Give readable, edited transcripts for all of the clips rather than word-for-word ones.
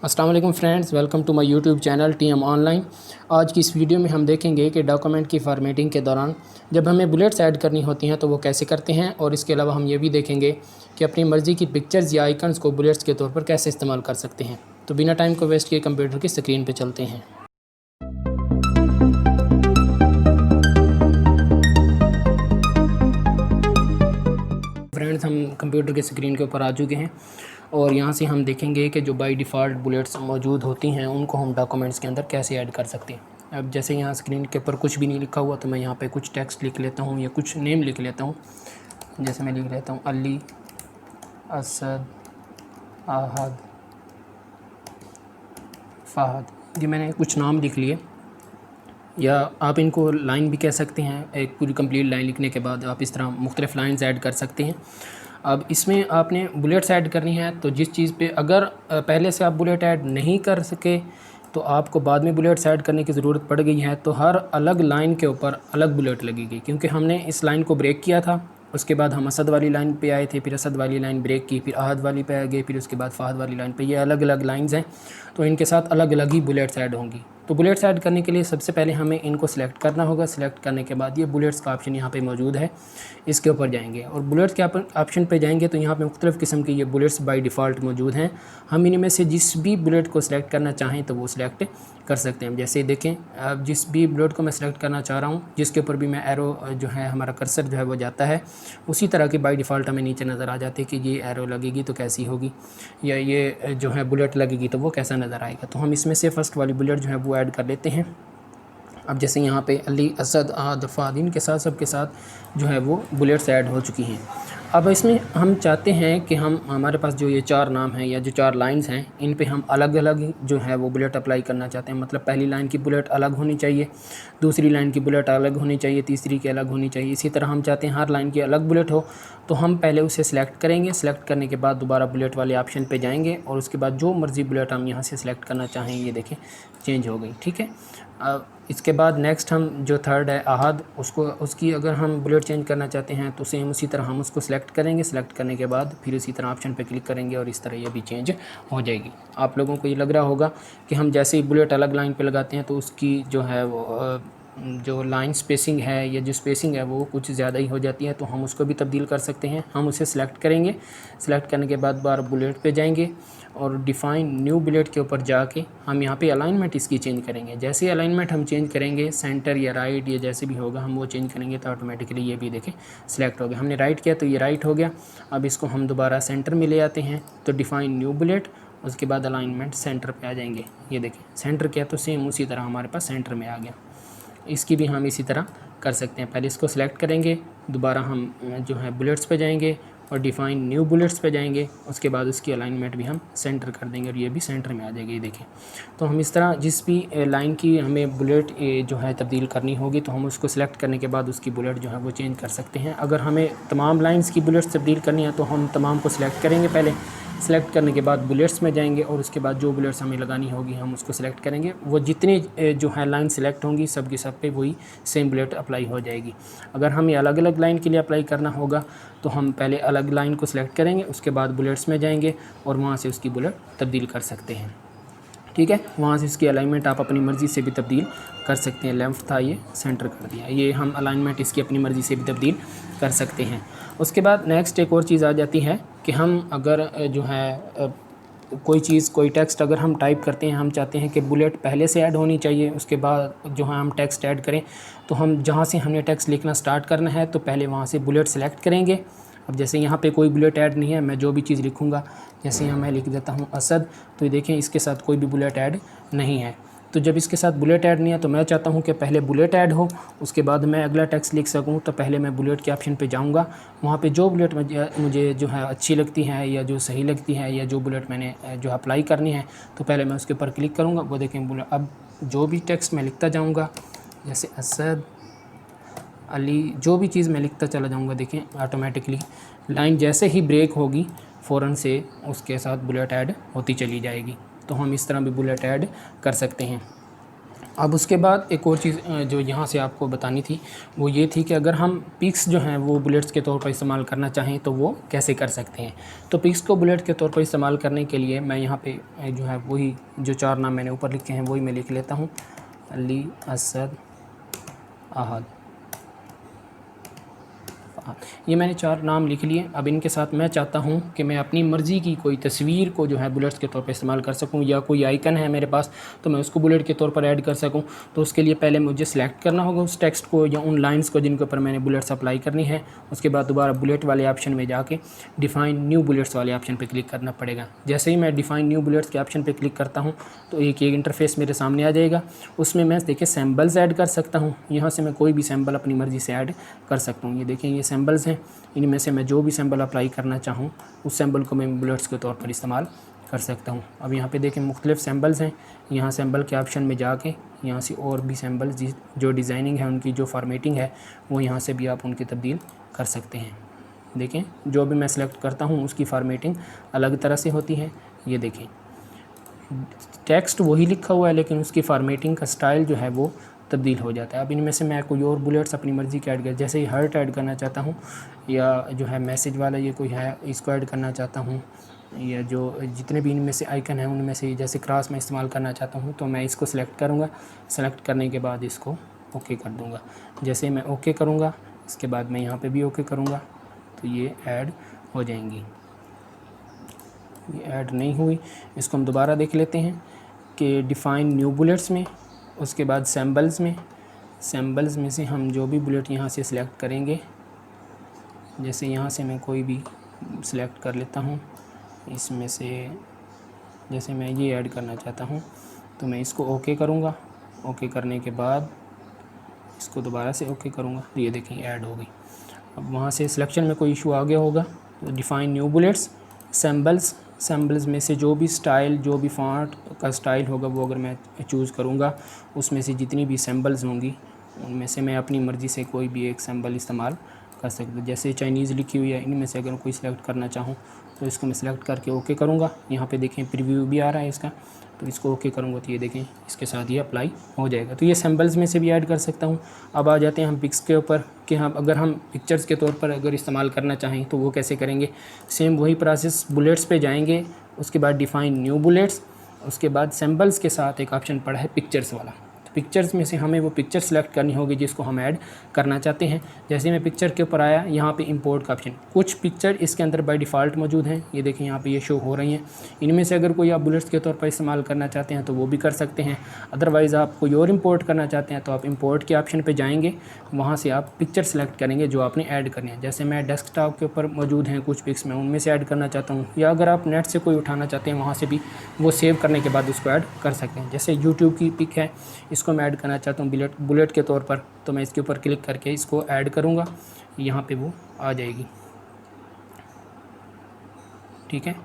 अस्सलाम वालेकुम friends, welcome to my YouTube channel TM online. आज की इस वीडियो में हम देखेंगे कि डॉक्यूमेंट की फॉर्मेटिंग के दौरान जब हमें बुलेट्स ऐड करनी होती हैं तो वो कैसे करते हैं, और इसके अलावा हम ये भी देखेंगे कि अपनी मर्ज़ी की पिक्चर्स या आइकन्स को बुलेट्स के तौर पर कैसे इस्तेमाल कर सकते हैं। तो बिना टाइम को वेस्ट किए कंप्यूटर की स्क्रीन पर चलते हैं। फ्रेंड्स, हम कंप्यूटर के स्क्रीन के ऊपर आ चुके हैं और यहाँ से हम देखेंगे कि जो बाय डिफ़ॉल्ट बुलेट्स मौजूद होती हैं उनको हम डॉक्यूमेंट्स के अंदर कैसे ऐड कर सकते हैं। अब जैसे यहाँ स्क्रीन के ऊपर कुछ भी नहीं लिखा हुआ तो मैं यहाँ पे कुछ टेक्स्ट लिख लेता हूँ या कुछ नेम लिख लेता हूँ। जैसे मैं लिख लेता हूँ अली, असद, आहद, फ़हद। ये मैंने कुछ नाम लिख लिए, या आप इनको लाइन भी कह सकते हैं। एक पूरी कंप्लीट लाइन लिखने के बाद आप इस तरह मुख्तलिफ़ लाइन्स ऐड कर सकते हैं। अब इसमें आपने बुलेट्स ऐड करनी है, तो जिस चीज़ पे अगर पहले से आप बुलेट ऐड नहीं कर सके तो आपको बाद में बुलेट्स ऐड करने की ज़रूरत पड़ गई है, तो हर अलग लाइन के ऊपर अलग बुलेट लगेगी। क्योंकि हमने इस लाइन को ब्रेक किया था, उसके बाद हम असद वाली लाइन पे आए थे, फिर असद वाली लाइन ब्रेक की, फिर आहद वाली पे आ गए, फिर उसके बाद फ़हद वाली लाइन पे। ये अलग अलग लाइंस हैं, तो इनके साथ अलग अलग ही बुलेट्स ऐड होंगी। तो बुलेट्स ऐड करने के लिए सबसे पहले हमें इनको सेलेक्ट करना होगा। सेलेक्ट करने के बाद ये बुलेट्स का ऑप्शन यहाँ पे मौजूद है, इसके ऊपर जाएंगे और बुलेट्स के ऑप्शन पे जाएंगे तो यहाँ पे मुख्तलिफ़ किस्म के ये बुलेट्स बाय डिफ़ॉल्ट मौजूद हैं। हम इनमें से जिस भी बुलेट को सिलेक्ट करना चाहें तो वो सिलेक्ट कर सकते हैं। जैसे देखें, अब जिस भी बुलेट को मैं सिलेक्ट करना चाह रहा हूँ, जिसके ऊपर भी मैं एरो जो है हमारा कर्सर जो है वो जाता है, उसी तरह के बाय डिफ़ॉल्ट हमें नीचे नज़र आ जाते हैं कि ये एरो लगेगी तो कैसी होगी, या ये जो है बुलेट लगेगी तो वो कैसा नज़र आएगा। तो हम इसमें से फ़र्स्ट वाली बुलेट जो है वो ऐड कर लेते हैं। अब जैसे यहाँ पे अली, असद, आहद, फ़हद, इनके साथ सब के साथ जो है वो बुलेट्स ऐड हो चुकी हैं। अब इसमें हम चाहते हैं कि हमारे पास जो ये 4 नाम हैं या जो 4 लाइंस हैं, इन पे हम अलग अलग जो है वो बुलेट अप्लाई करना चाहते हैं। मतलब पहली लाइन की बुलेट अलग होनी चाहिए, दूसरी लाइन की बुलेट अलग होनी चाहिए, तीसरी की अलग होनी चाहिए। इसी तरह हम चाहते हैं हर लाइन की अलग बुलेट हो, तो हम पहले उसे सिलेक्ट करेंगे। सिलेक्ट करने के बाद दोबारा बुलेट वाले ऑप्शन पे जाएंगे और उसके बाद जो मर्ज़ी बुलेट हम यहाँ से सिलेक्ट करना चाहें, ये देखें चेंज हो गई। ठीक है। अब इसके बाद नेक्स्ट हम जो थर्ड है आहद, उसकी अगर हम बुलेट चेंज करना चाहते हैं तो सेम उसी तरह हम उसको सिलेक्ट करेंगे। सिलेक्ट करने के बाद फिर उसी तरह ऑप्शन पे क्लिक करेंगे और इस तरह ये भी चेंज हो जाएगी। आप लोगों को ये लग रहा होगा कि हम जैसे ही बुलेट अलग लाइन पे लगाते हैं तो उसकी जो है वो जो लाइन स्पेसिंग है या जो स्पेसिंग है वो कुछ ज़्यादा ही हो जाती है, तो हम उसको भी तब्दील कर सकते हैं। हम उसे सिलेक्ट करेंगे। सिलेक्ट करने के बाद बार बुलेट पे जाएंगे और डिफ़ाइन न्यू बुलेट के ऊपर जाके हम यहाँ पे अलाइनमेंट इसकी चेंज करेंगे। जैसे ही अलाइनमेंट हम चेंज करेंगे, सेंटर या राइट या जैसे भी होगा हम वो चेंज करेंगे, तो ऑटोमेटिकली ये भी देखें सिलेक्ट हो गया। हमने राइट किया तो ये राइट हो गया। अब इसको हम दोबारा सेंटर में ले आते हैं, तो डिफ़ाइन न्यू बुलेट, उसके बाद अलाइनमेंट सेंटर पे आ जाएंगे। ये देखें सेंटर किया तो सेम उसी तरह हमारे पास सेंटर में आ गया। इसकी भी हम इसी तरह कर सकते हैं। पहले इसको सिलेक्ट करेंगे, दोबारा हम जो है बुलेट्स पे जाएंगे और डिफ़ाइन न्यू बुलेट्स पे जाएंगे, उसके बाद उसकी अलाइनमेंट भी हम सेंटर कर देंगे और ये भी सेंटर में आ जाएगी। देखें, तो हम इस तरह जिस भी लाइन की हमें बुलेट जो है तब्दील करनी होगी तो हम उसको सिलेक्ट करने के बाद उसकी बुलेट जो है वो चेंज कर सकते हैं। अगर हमें तमाम लाइन्स की बुलेट्स तब्दील करनी है तो हम तमाम को सिलेक्ट करेंगे। पहले सेलेक्ट करने के बाद बुलेट्स में जाएंगे और उसके बाद जो बुलेट्स हमें लगानी होगी हम उसको सिलेक्ट करेंगे। वो जितनी जो है लाइन सिलेक्ट होंगी सब की सब पे वही सेम बुलेट अप्लाई हो जाएगी। अगर हमें अलग अलग लाइन के लिए अप्लाई करना होगा तो हम पहले अलग लाइन को सिलेक्ट करेंगे, उसके बाद बुलेट्स में जाएंगे और वहाँ से उसकी बुलेट तब्दील कर सकते हैं। ठीक है, वहाँ से इसकी अलाइनमेंट आप अपनी मर्ज़ी से भी तब्दील कर सकते हैं। लेफ्ट था, ये सेंटर कर दिया, ये हम अलाइनमेंट इसकी अपनी मर्ज़ी से भी तब्दील कर सकते हैं। उसके बाद नेक्स्ट एक और चीज़ आ जाती है कि हम अगर जो है कोई चीज़, कोई टेक्स्ट अगर हम टाइप करते हैं, हम चाहते हैं कि बुलेट पहले से ऐड होनी चाहिए, उसके बाद जो है हम टेक्स्ट ऐड करें, तो हम जहाँ से हमने टेक्स्ट लिखना स्टार्ट करना है तो पहले वहाँ से बुलेट सेलेक्ट करेंगे। अब जैसे यहाँ पे कोई बुलेट ऐड नहीं है, मैं जो भी चीज़ लिखूँगा, जैसे यहाँ मैं लिख देता हूँ असद, तो देखें इसके साथ कोई भी बुलेट ऐड नहीं है। तो जब इसके साथ बुलेट ऐड नहीं है तो मैं चाहता हूँ कि पहले बुलेट ऐड हो, उसके बाद मैं अगला टेक्स्ट लिख सकूँ। तो पहले मैं बुलेट के ऑप्शन पे जाऊँगा, वहाँ पे जो बुलेट मुझे जो है अच्छी लगती है या जो सही लगती है या जो बुलेट मैंने जो अप्लाई करनी है, तो पहले मैं उसके ऊपर क्लिक करूँगा। वो देखें बुलेट, अब जो भी टेक्स्ट मैं लिखता जाऊँगा, जैसे असद, अली, जो भी चीज़ मैं लिखता चला जाऊँगा, देखें ऑटोमेटिकली लाइन जैसे ही ब्रेक होगी फ़ौरन से उसके साथ बुलेट ऐड होती चली जाएगी। तो हम इस तरह भी बुलेट ऐड कर सकते हैं। अब उसके बाद एक और चीज़ जो यहाँ से आपको बतानी थी वो ये थी कि अगर हम पिक्स जो हैं वो बुलेट्स के तौर पर इस्तेमाल करना चाहें तो वो कैसे कर सकते हैं। तो पिक्स को बुलेट के तौर पर इस्तेमाल करने के लिए मैं यहाँ पे जो है वही जो 4 नाम मैंने ऊपर लिखे हैं वही मैं लिख लेता हूँ, अली, असद, अहद। ये मैंने 4 नाम लिख लिए। अब इनके साथ मैं चाहता हूँ कि मैं अपनी मर्ज़ी की कोई तस्वीर को जो है बुलेट्स के तौर पर इस्तेमाल कर सकूँ, या कोई आइकन है मेरे पास तो मैं उसको बुलेट के तौर पर ऐड कर सकूँ। तो उसके लिए पहले मुझे सेलेक्ट करना होगा उस टेक्स्ट को या उन लाइन्स को जिनके ऊपर मैंने बुलेट्स अप्लाई करनी है। उसके बाद दोबारा बुलेट वाले ऑप्शन में जाके डिफ़ाइन न्यू बुलेट्स वाले ऑप्शन पर क्लिक करना पड़ेगा। जैसे ही मैं डिफ़ाइन न्यू बुलेट्स के ऑप्शन पर क्लिक करता हूँ तो एक इंटरफेस मेरे सामने आ जाएगा। उसमें मैं देखिए सैम्बल्स ऐड कर सकता हूँ। यहाँ से मैं कोई भी सैम्बल अपनी मर्ज़ी से ऐड कर सकता हूँ। ये देखें ये सैम्बल्स हैं, इनमें से मैं जो भी सैम्बल अप्लाई करना चाहूँ उस सैम्बल को मैं बुलेट्स के तौर पर इस्तेमाल कर सकता हूँ। अब यहाँ पे देखें मुख्तलिफ़ सैम्बल्स हैं। यहाँ सैम्बल के ऑप्शन में जाके यहाँ से और भी सैम्बल्स जो डिज़ाइनिंग है उनकी जो फॉर्मेटिंग है वो यहाँ से भी आप उनकी तब्दील कर सकते हैं। देखें जो भी मैं सेलेक्ट करता हूँ उसकी फॉर्मेटिंग अलग तरह से होती है। ये देखें टेक्स्ट वही लिखा हुआ है लेकिन उसकी फॉर्मेटिंग का स्टाइल जो है वो तब्दील हो जाता है। अब इनमें से मैं कोई और बुलेट्स अपनी मर्ज़ी के ऐड कर, जैसे ही हार्ट ऐड करना चाहता हूँ या जो है मैसेज वाला ये कोई है इसको ऐड करना चाहता हूँ, या जो जितने भी इनमें से आइकन हैं उनमें से जैसे क्रॉस में इस्तेमाल करना चाहता हूँ तो मैं इसको सिलेक्ट करूँगा। सेलेक्ट करने के बाद इसको ओके कर दूँगा। जैसे मैं ओके करूँगा इसके बाद मैं यहाँ पर भी ओके करूँगा तो ये ऐड हो जाएंगी। ये ऐड नहीं हुई, इसको हम दोबारा देख लेते हैं कि डिफ़ाइन न्यू बुलेट्स में, उसके बाद सैम्बल्स में से हम जो भी बुलेट यहाँ से सिलेक्ट करेंगे, जैसे यहाँ से मैं कोई भी सिलेक्ट कर लेता हूँ, इसमें से जैसे मैं ये ऐड करना चाहता हूँ तो मैं इसको ओके करूँगा। ओके करने के बाद इसको दोबारा से ओके करूँगा तो ये देखें ऐड हो गई। अब वहाँ से सिलेक्शन में कोई इशू आ गया होगा तो डिफ़ाइन न्यू बुलेट्स, सैम्बल्स में से जो भी स्टाइल जो भी फॉन्ट का स्टाइल होगा वो अगर मैं चूज़ करूँगा उसमें से जितनी भी सैम्बल्स होंगी उनमें से मैं अपनी मर्ज़ी से कोई भी एक सैम्बल इस्तेमाल कर सकता हूँ। जैसे चाइनीज़ लिखी हुई है इनमें से अगर कोई सिलेक्ट करना चाहूँ तो इसको मैं सिलेक्ट करके ओके करूँगा। यहाँ पे देखें प्रीव्यू भी आ रहा है इसका, तो इसको ओके करूँगा तो ये देखें इसके साथ ये अप्लाई हो जाएगा। तो ये सैम्बल्स में से भी ऐड कर सकता हूँ। अब आ जाते हैं हम पिक्स के ऊपर कि हम अगर हम पिक्चर्स के तौर पर अगर इस्तेमाल करना चाहें तो वो कैसे करेंगे। सेम वही प्रोसेस, बुलेट्स पे जाएंगे, उसके बाद डिफ़ाइन न्यू बुलेट्स, उसके बाद सैम्बल्स के साथ एक ऑप्शन पड़ा है पिक्चर्स वाला। तो पिक्चर्स में से हमें वो पिक्चर सेलेक्ट करनी होगी जिसको हम ऐड करना चाहते हैं। जैसे मैं पिक्चर के ऊपर आया, यहाँ पे इंपोर्ट का ऑप्शन, कुछ पिक्चर इसके अंदर बाय डिफ़ॉल्ट मौजूद हैं, ये देखें यहाँ पे ये शो हो रही हैं। इनमें से अगर कोई आप बुलेट्स के तौर पर इस्तेमाल करना चाहते हैं तो वो भी कर सकते हैं। अदरवाइज़ आप कोई और इंपोर्ट करना चाहते हैं तो आप इंपोर्ट के ऑप्शन पर जाएँगे, वहाँ से आप पिक्चर सेलेक्ट करेंगे जो आपने ऐड करनी है। जैसे मैं डेस्कटॉप के ऊपर मौजूद हैं कुछ पिक्स, मैं उनमें से ऐड करना चाहता हूँ, या अगर आप नेट से कोई उठाना चाहते हैं वहाँ से भी वो सेव करने के बाद उसको ऐड कर सकते हैं। जैसे यूट्यूब की पिक है, इसको मैं ऐड करना चाहता हूँ बुलेट के तौर पर, तो मैं इसके ऊपर क्लिक करके इसको ऐड करूँगा, यहाँ पे वो आ जाएगी। ठीक है,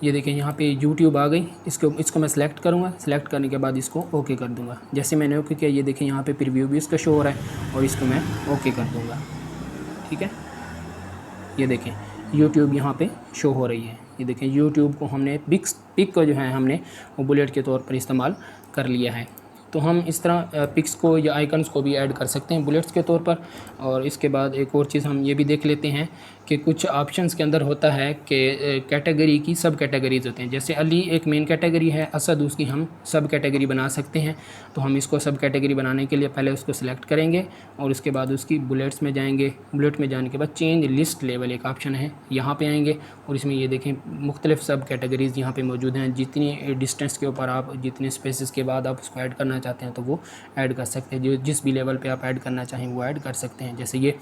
ये देखें यहाँ पे YouTube आ गई। इसको मैं सेलेक्ट करूँगा, सेलेक्ट करने के बाद इसको ओके कर दूँगा। जैसे मैंने ओके किया ये देखें यहाँ पे प्रीव्यू भी इसका शो हो रहा है और इसको मैं ओके कर दूँगा। ठीक है, ये देखें YouTube यहाँ पे शो हो रही है। ये देखें YouTube को हमने पिक को जो है हमने वो बुलेट के तौर पर इस्तेमाल कर लिया है। तो हम इस तरह पिक्स को या आइकन्स को भी ऐड कर सकते हैं बुलेट्स के तौर पर। और इसके बाद एक और चीज़ हम ये भी देख लेते हैं कि कुछ ऑप्शंस के अंदर होता है कि कैटेगरी की सब कैटेगरीज़ होते हैं। जैसे अली एक मेन कैटेगरी है, असद उसकी हम सब कैटेगरी बना सकते हैं। तो हम इसको सब कैटेगरी बनाने के लिए पहले उसको सिलेक्ट करेंगे और उसके बाद उसकी बुलेट्स में जाएंगे। बुलेट में जाने के बाद चेंज लिस्ट लेवल एक ऑप्शन है, यहाँ पे आएंगे और इसमें ये देखें मुख्तलिफ सब कैटेगरीज़ यहाँ पे मौजूद हैं। जितनी डिस्टेंस के ऊपर आप जितने स्पेसेस के बाद आप उसको ऐड करना चाहते हैं तो वो ऐड कर सकते हैं। जो जिस भी लेवल पे आप ऐड करना चाहें वो ऐड कर सकते हैं। जैसे ये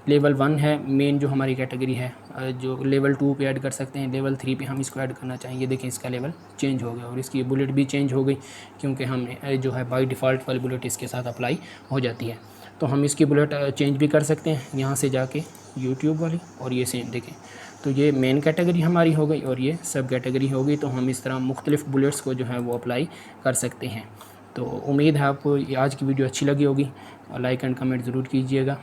लेवल 1 है मेन जो हमारी कैटेगरी है, जो लेवल 2 पे ऐड कर सकते हैं, लेवल 3 पे हम इसको ऐड करना चाहें। ये देखें इसका लेवल चेंज हो गया और इसकी बुलेट भी चेंज हो गई क्योंकि हमने जो है बाय डिफ़ॉल्ट वाली बुलेट इसके साथ अप्लाई हो जाती है। तो हम इसकी बुलेट चेंज भी कर सकते हैं यहाँ से जाके यूट्यूब वाली, और ये सेम देखें तो ये मेन कैटेगरी हमारी हो गई और ये सब कैटेगरी हो गई। तो हम इस तरह मुख्तलिफ़ बुलेट्स को जो है वो अप्लाई कर सकते हैं। तो उम्मीद है आपको आज की वीडियो अच्छी लगी होगी और लाइक एंड कमेंट ज़रूर कीजिएगा।